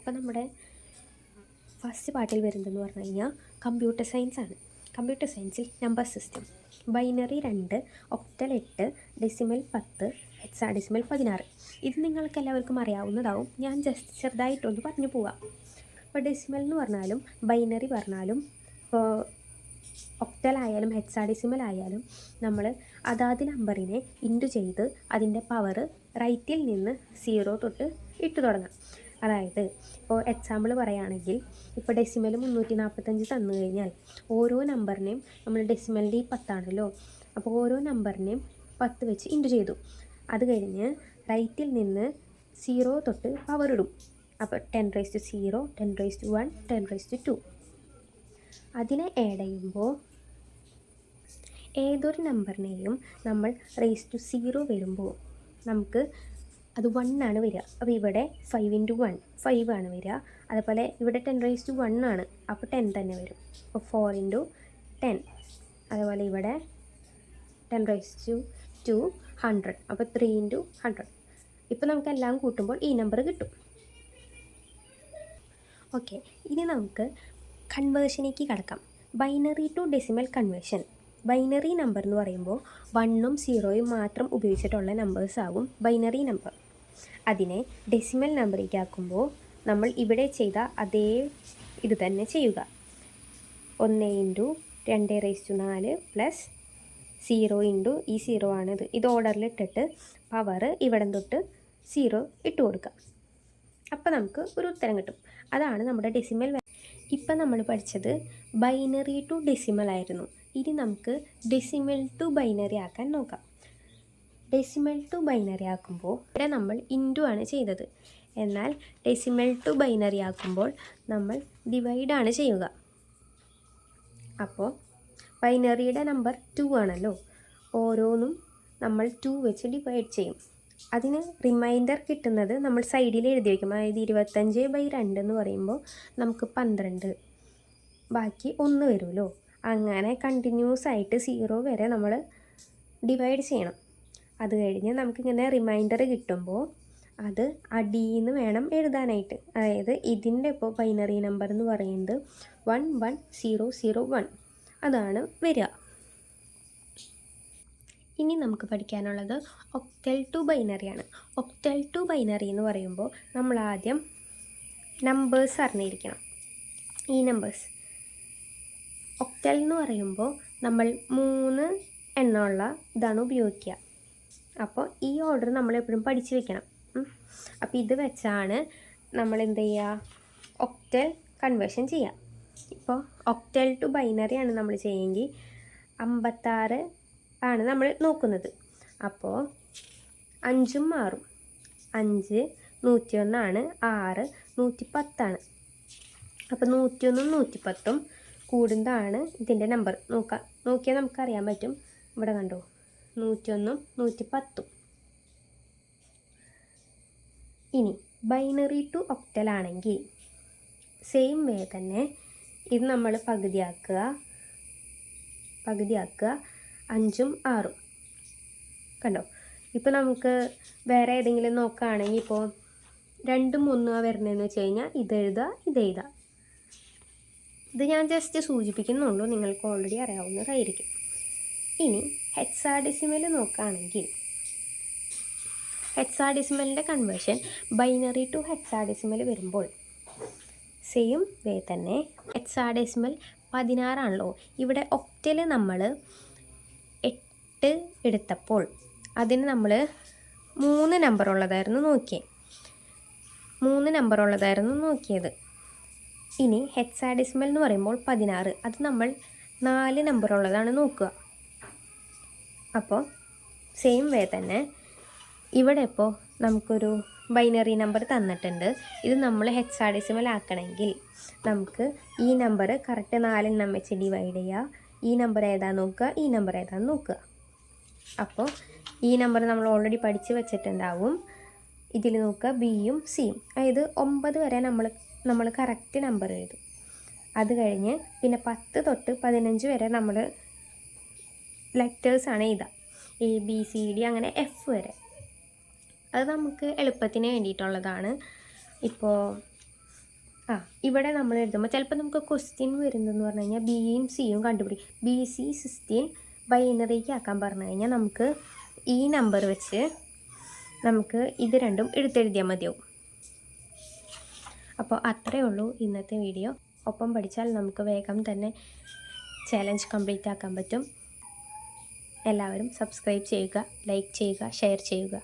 അപ്പോൾ നമ്മുടെ ഫസ്റ്റ് പാർട്ടിൽ വരുന്നതെന്ന് പറഞ്ഞു കഴിഞ്ഞാൽ കമ്പ്യൂട്ടർ സയൻസ് ആണ്. കമ്പ്യൂട്ടർ സയൻസിൽ number system, binary 2, octal 8, decimal 10, hexadecimal 16. ഇത് നിങ്ങൾക്ക് എല്ലാവർക്കും അറിയാവുന്നതാവും. ഞാൻ ജസ്റ്റ് ചെറുതായിട്ടൊന്ന് പറഞ്ഞു പോവാം. ഇപ്പോൾ ഡെസിമൽ എന്ന് പറഞ്ഞാലും ബൈനറി പറഞ്ഞാലും ഇപ്പോൾ ഒക്ടൽ ആയാലും ഹെക്സാഡെസിമൽ ആയാലും നമ്മൾ അതാത് നമ്പറിനെ ഇൻറ്റു ചെയ്ത് അതിൻ്റെ പവർ റൈറ്റിൽ നിന്ന് 0 തൊട്ട് ഇട്ട് തുടങ്ങാം. അതായത് ഇപ്പോൾ എക്സാമ്പിൾ പറയുകയാണെങ്കിൽ ഇപ്പോൾ ഡെസിമൽ 345 തന്നു കഴിഞ്ഞാൽ ഓരോ നമ്പറിനെയും നമ്മൾ ഡെസിമലിൻ്റെ ഈ 10 ആണല്ലോ, അപ്പോൾ ഓരോ നമ്പറിനെയും 10 വെച്ച് ഇൻറ്റു ചെയ്തു. അത് കഴിഞ്ഞ് റൈറ്റിൽ നിന്ന് 0 തൊട്ട് പവർ ഇടും. അപ്പോൾ 10⁻0, 10⁻1, 10⁻2. അതിനെ ആഡ് ചെയ്യുമ്പോൾ ഏതൊരു നമ്പറിനെയും നമ്മൾ raised to 0 വരുമ്പോൾ നമുക്ക് അത് 1 ആണ് വരിക. അപ്പോൾ ഇവിടെ 5 × 1 5 ആണ് വരിക. അതുപോലെ ഇവിടെ 10⁻1 ആണ്, അപ്പോൾ 10 തന്നെ വരും. അപ്പോൾ 4 × 10. അതുപോലെ ഇവിടെ 10⁻2 100, അപ്പോൾ 3 × 100. ഇപ്പോൾ നമുക്കെല്ലാം കൂട്ടുമ്പോൾ ഈ നമ്പർ കിട്ടും. ഓക്കെ, ഇനി നമുക്ക് കൺവേർഷനിലേക്ക് കടക്കാം. Binary to decimal conversion. Binary number എന്ന് പറയുമ്പോൾ 1ഉം 0ഉം മാത്രം ഉപയോഗിച്ചിട്ടുള്ള നമ്പേഴ്സ് ആകും ബൈനറി നമ്പർ. അതിനെ ഡെസിമൽ നമ്പറിലേക്ക് ആക്കുമ്പോൾ നമ്മൾ ഇവിടെ ചെയ്ത അതേ ഇത് തന്നെ ചെയ്യുക. 1 × 2⁻4 പ്ലസ് 0 × ഈ 0 ആണിത്. ഇത് ഓർഡറിൽ ഇട്ടിട്ട് പവർ ഇവിടെ തൊട്ട് 0 ഇട്ട് കൊടുക്കുക. അപ്പോൾ നമുക്ക് ഒരു ഉത്തരം കിട്ടും. അതാണ് നമ്മുടെ ഡെസിമൽ. ഇപ്പം നമ്മൾ പഠിച്ചത് ബൈനറി ടു ഡെസിമൽ ആയിരുന്നു. ഇനി നമുക്ക് ഡെസിമൽ ടു ബൈനറി ആക്കാൻ നോക്കാം. ഡെസിമൽ ടു ബൈനറി ആക്കുമ്പോൾ ഇവിടെ നമ്മൾ ഇൻറ്റു ആണ് ചെയ്തത്. എന്നാൽ ഡെസിമൽ ടു ബൈനറി ആക്കുമ്പോൾ നമ്മൾ ഡിവൈഡാണ് ചെയ്യുക. അപ്പോൾ ബൈനറിയുടെ നമ്പർ 2 ആണല്ലോ, ഓരോന്നും നമ്മൾ 2 വെച്ച് ഡിവൈഡ് ചെയ്യും. അതിന് റിമൈൻഡർ കിട്ടുന്നത് നമ്മൾ സൈഡിൽ എഴുതി വയ്ക്കും. അതായത് 25/2 എന്ന് പറയുമ്പോൾ നമുക്ക് 12, ബാക്കി 1 വരുമല്ലോ. അങ്ങനെ കണ്ടിന്യൂസ് ആയിട്ട് 0 വരെ നമ്മൾ ഡിവൈഡ് ചെയ്യണം. അത് കഴിഞ്ഞ് നമുക്കിങ്ങനെ റിമൈൻഡർ കിട്ടുമ്പോൾ അത് അടിയിൽ നിന്ന് വേണം എഴുതാനായിട്ട്. അതായത് ഇതിൻ്റെ ഇപ്പോൾ ബൈനറി നമ്പർ എന്ന് പറയുന്നത് 11001 അതാണ് വരിക. ഇനി നമുക്ക് പഠിക്കാനുള്ളത് ഒക്ടൽ ടു ബൈനറിയാണ്. ഒക്ടൽ ടു ബൈനറി എന്ന് പറയുമ്പോൾ നമ്മൾ ആദ്യം നമ്പേഴ്സ് അറിഞ്ഞിരിക്കണം. ഈ നമ്പേഴ്സ് ഒക്ടൽ എന്ന് പറയുമ്പോൾ നമ്മൾ 3 എണ്ണമുള്ള ഇതാണ് ഉപയോഗിക്കുക. അപ്പോൾ ഈ ഓർഡർ നമ്മൾ എപ്പോഴും പഠിച്ചു വെക്കണം. അപ്പോൾ ഇത് വെച്ചാണ് നമ്മൾ എന്ത് ചെയ്യുക, ഒക്ടൽ കൺവേർഷൻ ചെയ്യുക. ഇപ്പോൾ ഒക്ടൽ ടു ബൈനറിയാണ് നമ്മൾ ചെയ്യുമെങ്കിൽ 56 ആണ് നമ്മൾ നോക്കുന്നത്. അപ്പോൾ 5ഉം 6ഉം 5 101 ആണ്, 6 110 ആണ്. അപ്പോൾ 101ഉം 110ഉം കൂടുന്നതാണ് ഇതിൻ്റെ നമ്പർ. നോക്കിയാൽ നമുക്കറിയാൻ പറ്റും. ഇവിടെ കണ്ടോ, 101ഉം 110ഉം. ഇനി ബൈനറി ടു ഒക്ടൽ ആണെങ്കിൽ സെയിം വേ തന്നെ ഇത് നമ്മൾ പകുതിയാക്കുക 5ഉം 6ഉം. കണ്ടോ, ഇപ്പോൾ നമുക്ക് വേറെ ഏതെങ്കിലും നോക്കുകയാണെങ്കിൽ ഇപ്പോൾ 2ഉം 1ഉം വരുന്നതെന്ന് വെച്ച് കഴിഞ്ഞാൽ ഇതെഴുതുക. ഇത് ഞാൻ ജസ്റ്റ് സൂചിപ്പിക്കുന്നുള്ളൂ, നിങ്ങൾക്ക് ഓൾറെഡി അറിയാവുന്നതായിരിക്കും. ഇനി ഹെക്സാഡെസിമൽ നോക്കുകയാണെങ്കിൽ ഹെക്സാഡെസിമലിൻ്റെ കൺവേർഷൻ ബൈനറി ടു ഹെക്സാഡെസിമൽ വരുമ്പോൾ സെയിം വേ തന്നെ. ഹെക്സാഡെസിമൽ 16 ആണല്ലോ. ഇവിടെ ഒക്ടൽ നമ്മൾ 8 എടുത്തപ്പോൾ അതിന് നമ്മൾ 3 നമ്പർ ഉള്ളതായിരുന്നു നോക്കിയത്. ഇനി ഹെക്സാഡെസിമൽ എന്ന് പറയുമ്പോൾ 16, അത് നമ്മൾ 4 നമ്പർ ഉള്ളതാണ് നോക്കുക. അപ്പോൾ സെയിം വേ തന്നെ ഇവിടെ ഇപ്പോൾ നമുക്കൊരു ബൈനറി നമ്പർ തന്നിട്ടുണ്ട്. ഇത് നമ്മൾ ഹെക്സാഡെസിമൽ ആക്കണമെങ്കിൽ നമുക്ക് ഈ നമ്പർ കറക്റ്റ് 4 എണ്ണം വെച്ച് ഡിവൈഡ് ചെയ്യുക. ഈ നമ്പർ ഏതാണെന്ന് നോക്കുക, ഈ നമ്പർ ഏതാണെന്ന് നോക്കുക. അപ്പോൾ ഈ നമ്പർ നമ്മൾ ഓൾറെഡി പഠിച്ച് വെച്ചിട്ടുണ്ടാവും. ഇതിൽ നോക്കുക ബിയും സിയും, അതായത് 9 വരെ നമ്മൾ കറക്റ്റ് നമ്പർ എഴുതും. അത് കഴിഞ്ഞ് പിന്നെ 10 തൊട്ട് 15 വരെ നമ്മൾ ലെറ്റേഴ്സാണ് എഴുതുക. ABCD അങ്ങനെ F വരെ. അത് നമുക്ക് എളുപ്പത്തിന് വേണ്ടിയിട്ടുള്ളതാണ്. ഇപ്പോൾ ഇവിടെ നമ്മൾ എഴുതുമ്പോൾ ചിലപ്പോൾ നമുക്ക് ക്വസ്റ്റ്യൻ വരുന്നതെന്ന് പറഞ്ഞു കഴിഞ്ഞാൽ ബിയും സിയും കണ്ടുപിടിക്കും. ബി സി 16 ബൈനറിക്ക് ആക്കാൻ പറഞ്ഞു കഴിഞ്ഞാൽ നമുക്ക് ഈ നമ്പർ വെച്ച് നമുക്ക് ഇത് രണ്ടും എടുത്തെഴുതിയാൽ മതിയാവും. അപ്പോൾ അത്രയേ ഉള്ളൂ ഇന്നത്തെ വീഡിയോ. ഒപ്പം പഠിച്ചാൽ നമുക്ക് വേഗം തന്നെ ചാലഞ്ച് കംപ്ലീറ്റ് ആക്കാൻ പറ്റും. എല്ലാവരും സബ്സ്ക്രൈബ് ചെയ്യുക, ലൈക്ക് ചെയ്യുക, ഷെയർ ചെയ്യുക.